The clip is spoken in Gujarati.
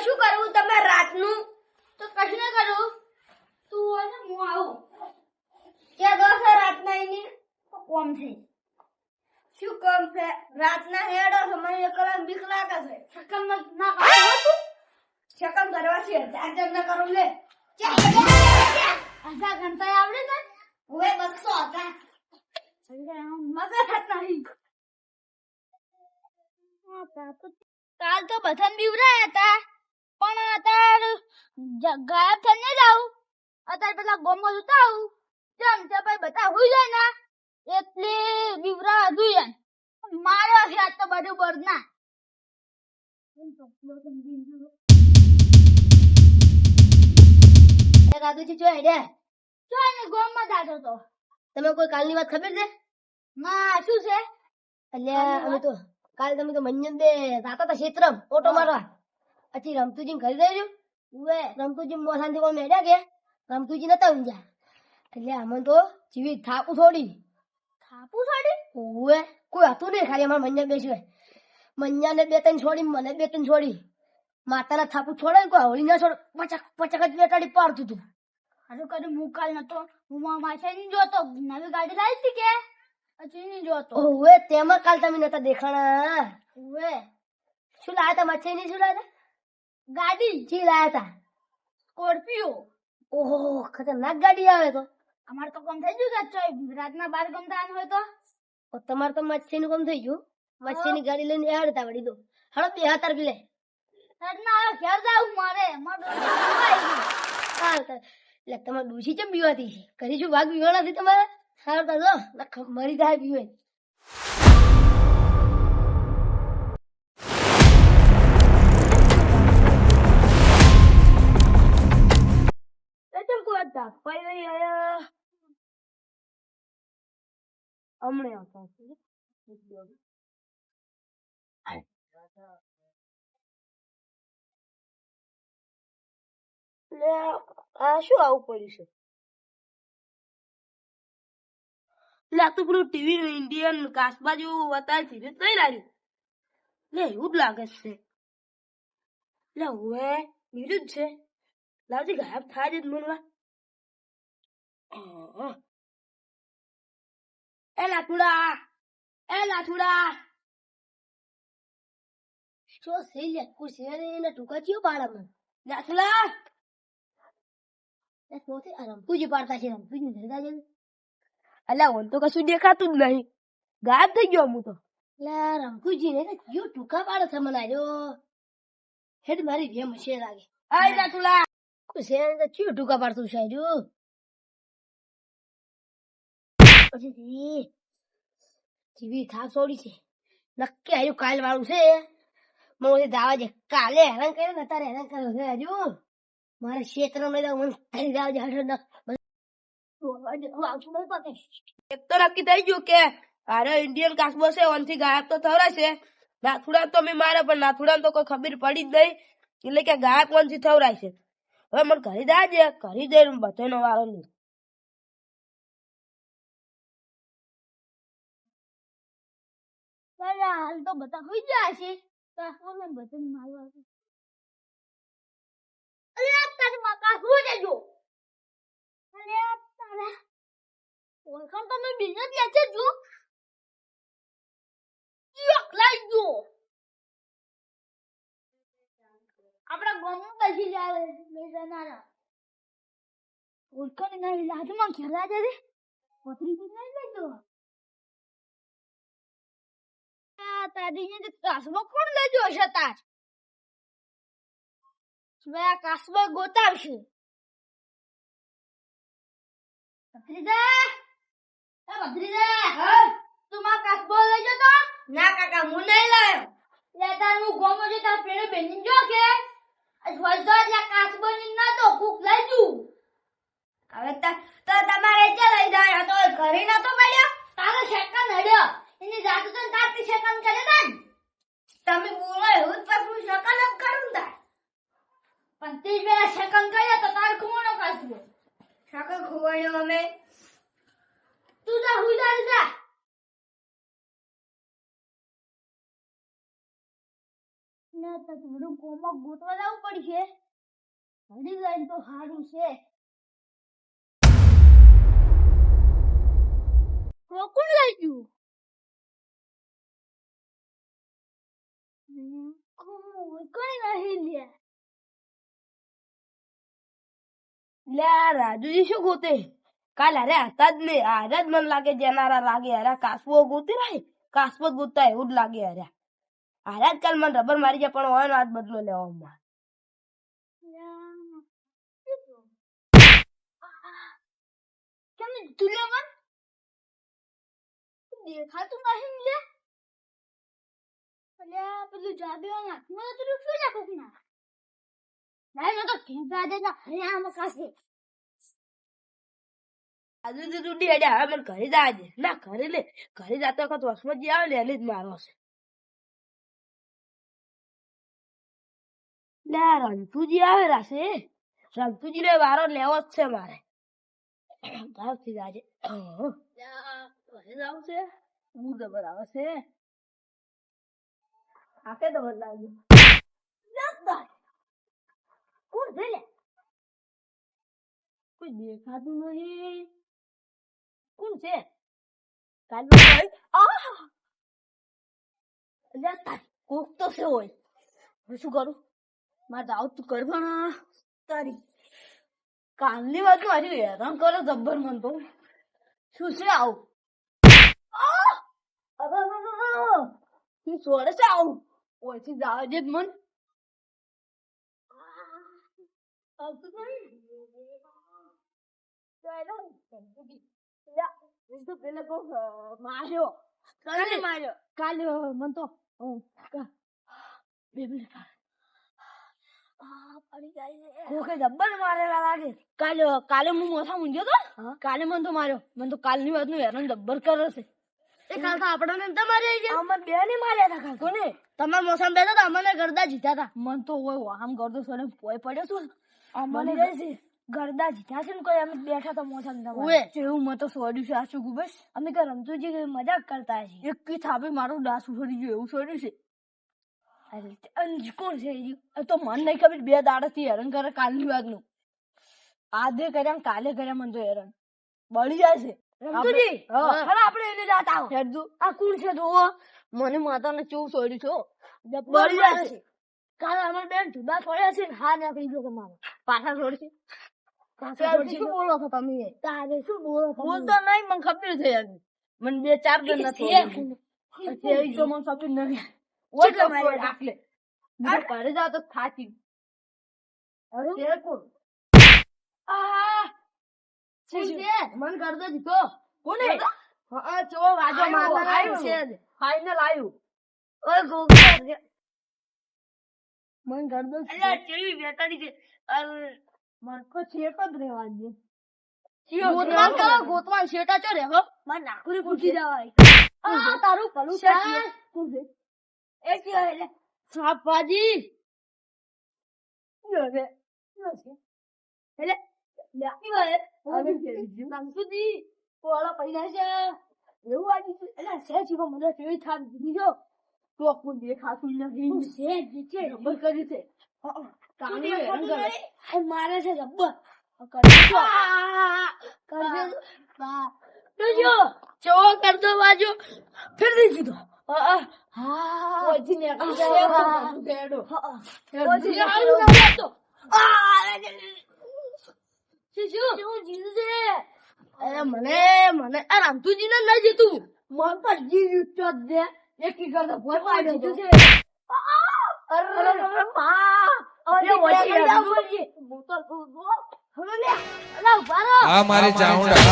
શું કરવું તમે રાતનું? તો કશું ના કરું, તું અને હું આવું. ક્યાં ગયો છે રાતના એની? કોમ છે. શું કામ છે? રાતના હેડો છો, મને એકલા બીક લાગે છે. શકમ ના કરતો તું. શકમ કરવા છે, જાજર ના કરું લે. આજા ઘંટા આવડે છે? ઓએ 200 હતા. મગજ હતા નહીં. કાલ તો બધાને બીવરાયા હતા, પણ અત્યારે ગાયબ થઈને જાવ. અત્યારે પેલા ગોમમાં જતા આવું જેમ તે ભાઈ બધા હોઈ જાય ને એટલે બીવરા જોઈએ. માર્યો છે આજ તો બધું બરના. એ રાધુજી જો હેડે. જો એને ગોમમાં જાતો તો. તમે કોઈ કાલની વાત ખબર છે? ના શું છે? અલ્યા અમે તો કાલ તમે તો મંજન દે જાતા હતા ક્ષેત્રમ ઓટો મારવા. પછી રમતુજી ઘરે જઈ રહ્યું. ઉવે રમતુજી મોસાંથી કોઈ મેડ્યા કે રમતુજી નતા ઊંઘ્યા. એટલે આમાં તો જીવી થાપુ થોડી. થાપુ સાડી? ઓએ કોઈ હતું નહીં, ખાલી અમારે મંજન બેસ્યું. મંજાને 2-3 છોડી, મને 2-3 છોડી. માતાના થાપુ છોડે ને કોઈ હવળી ના છોડ, પચક પચક જ બેટાડી પાડતું હતું. હારું કદું હું કાલ નતો, હું માસે નહીં જોતો. નવી ગાડી લાવી હતી કે પછી નહીં જોતો. ઓએ તેમાં કાલ તમે નતા દેખાણા. ઉવે શું લાયા તા મચ્છી ની? શું લાયા તા? ગાડી જી લાયા તા? સ્કોર્પિયો. ઓહો ખતરનાક ગાડી આવે તો. અમારે તો કમ થઈ ગયું કે રાતના 12 ગમતા હોય તો તમારે તો મચ્છી નું કામ થઈ ગયું. મચ્છી ની ગાડી લઈને હેડતા વળી દો. હળો 2 હાથ લે. રાતના હવે ઘેર જાવ મારે એટલે તમારે ડૂસી ચમ બીવાતી છે? કરી શું ભાગ બીવાના નથી તમારે? હારતા જો મરી જાય બીવે. હમણે આવતા આ શું આવું પડ્યું છે? એટલે આ તો પેલું ટીવી નું ઇન્ડિયન કાસબાજુ બતાવી દીધું નહીં લાગ્યું. લે એવું જ લાગે છે. એટલે હવે બીજું જ છે. લાવજી ગાયબ થાય જ મનવા. એ નાથુડા, એ નાથુડા. શું થઈ લે? ખુશી એને ટૂંકા ચિયો પાડે મને? નાથુડા રમતુજી પાડતા છે. રમતુજી ધરતા છે. અલ્યા ઓન તો કશું દેખાતું જ નહીં. ગાયબ થઈ ગયો હું તો. એટલે રમતુજી ને કયો ટૂંકા પાડે છે મને? આજો હેડ મારી રેમ હશે લાગે. આય નાથુડા ખુશી એને કયો ટૂંકા પાડતું છે? આજો પછી જીવી થાપ છોડી છે. નક્કી આવ્યું કાલ વાળું છે. મને દાવા છે કાલે હેરાન કરે ને અત્યારે હેરાન કર્યો છે. હજુ મારે ક્ષેત્રમાં લઈ મને કરી દાવા છે. એક તો નક્કી થઈ ગયું કે અરે ઇન્ડિયન કાસબો છે ઓનથી ગાયબ તો થવરાય છે. નાથુડા તો મેં મારે પણ નાથુડા તો કોઈ ખબર પડી જ નહીં. એટલે કે ગાયબ ઓનથી થવરાય છે. હવે મને કરી દાજે, કરી દે બધાનો વારો નહીં. હાલ તો બધા હોઈ જાય છે. બધા મારવા તારી મકા શું જજો. અરે તારા ઓળખાણ તમે બિઝનેસ લેશે જો લઈ જો આપડા ગામમાં બેસી જાય લઈ જનારા ઓળખાણ ના લાજમાં ઘેરા જશે પથરી નહીં લઈ જો. તારી કાસબો કોણ લઈ જો હશે? તાર કાસબો ગોતાવશે. તું મારા કાસબો લઈ જતો? ના કાકા હું નહીં લાવ્યો. લેતા હું ગોમો જો તાર પેલે બેની જો કે જોઈતો એટલે કાસબો ની ના તો ભૂખ લઈ જુ. હવે તો તમારે ચા લઈ જાય તો ઘરે નતો પડ્યો. તારો સેકન્ડ હડ્યો એની જાતું તો તારથી સેકન્ડ કરે ને. તમે બોલો એવું જ પાછું શકન જ કરું તા. પણ 30 વેળા સેકન્ડ કર્યો તો તાર ખુમાનો કાસબો શકન ખોવાડ્યો અમે. તું જા હુઈ જા. ના તો થોડું કોમક ગોતવા જવું પડશે. હળી જાય ને તો સારું છે. કોણ લઈ ગયું? કોઈ નહીં લે. લે આ રાજુજી શું ગોતે? કાલ અરે હતા જ ને, હારે જ મન લાગે જેનારા લાગે અરે કાસવો ગોતી રહે, કાસવો જ ગોતતા એવું જ લાગે અરે. હારે જ કાલ મને રબર મારી જાય પણ હોય હાથ બદલો લેવામાં. કેમ તું લે મન? દેખાતું નહીં લે. અલ્યા પેલું જાદુ હાથમાં તો શું લે કોકના? નહીં મેં તો ખીંચા દે ના હરે આમ કાશે. આજુ તૂટી અડે હવે મને ઘરે જાજે. ના ઘરે લે, ઘરે જાતો વખત વસમાં જે આવે ને એને જ મારવો છે. લે આ રણછોડજી આવે રાશે, રણછોડજી ને વારો લેવો જ છે મારે. ગાવથી જાજે. ઘરે જાવ છે, હું જબર આવે છે. આકે તો બદલાવજો. કોણ છે લે? કોઈ દેખાતું નહીં. કોણ છે? કાલનો ભાઈ. અલ્યા તાર કોક તો છે હોય. હવે શું કરું? મારે જાવ તું કર પણ તારી કાલની વાત નું હજુ હેરાન કરો જબ્બર મન તો. શું છે આવું? શું સોડે છે આવું? ઓછી જાવ જે મન આવતું નહીં. પેલા કોક માર્યો. કાલે માર્યો. કાલે મન તો કોકે જબ્બર મારેલા લાગે. કાલે હું મોથા મૂંઝ્યો તો. કાલે મન તો માર્યો. મને તો કાલની વાત નું હેરાન જબ્બર કરે છે. એ કાલ તો આપણને તમારે આવી ગયા. અમને બે ને માર્યા હતા કાલ. કોને? તમારા મોસમ બેઠા હતા, અમને ગરદા જીતા હતા. મન તો હોય આમ ગરદો સોને પોય પડ્યો છું. અમને ગરદા જીતા છે ને કોઈ અમે બેઠા હતા મોસમ તમારે. એવું મત તો સોડ્યું છે આ શું બસ. અમે કઈ રમતુજી મજાક કરતા છીએ. એક કી થાપે મારું ડાસ ઉછળી ગયું એવું સોડ્યું છે. અંજ કોણ છે તો મને નહીં ખબર. બે દાડાથી હેરાન કરે કાલની વાત નું. આધે કર્યા કાલે કર્યા મને તો હેરાન બળી જાય છે. રમતુજી આપણે એને જાતા આવો. આ કોણ છે તો મને માતાને કેવું સોડ્યું છો બળી જાય છે. કાલે અમારે બેન જુદા છોડ્યા છે ને હા નીકળી ગયો તમારો પાછા છોડશે. શું બોલો છો તમે? તારે શું બોલો? બોલતો નહીં મને ખબર છે. મને બે ચાર જણ નથી તો મને ખબર નહીં. ઘરે જાવ તો થાકી મન કરતો દીધો. કોને? ફાઈનલ આવ્યું. મન કરતો કેવી બેટાડી છે. મરકો છેક જ રેવા દે. ગોતવાન કરો ગોતવાન શેટા ચો રેવો. માર નાકુરી પૂછી જવાય. તારું પલું છે. એ કે એટલે સાપાજી યો છે એટલે લાકી વાય નંસુજી કોળા પૈસા છે એવું આજી એટલે સે જીવો મને કેવી થાપ દીધો તો કોણ દેખાતું નથી. સે દીચે રબર કરી છે. કાની હેરાન કરે આ મારે છે રબર કરી તો જો ચો કરતો બાજુ ફેર દઈ દીધો. ઓછી ને બેડો ઓછી આવું ના તો શું જીતું છે? અરે મને આ રામતુજી ને ના જીતું મન પર જીતો જ દે. એક કરતા ભોર પાડ્યો જીતું છે. અરે માં અરે ઓછી મોટો હવે લે અલા ઉભા રહો. આ મારી ચાઉંડા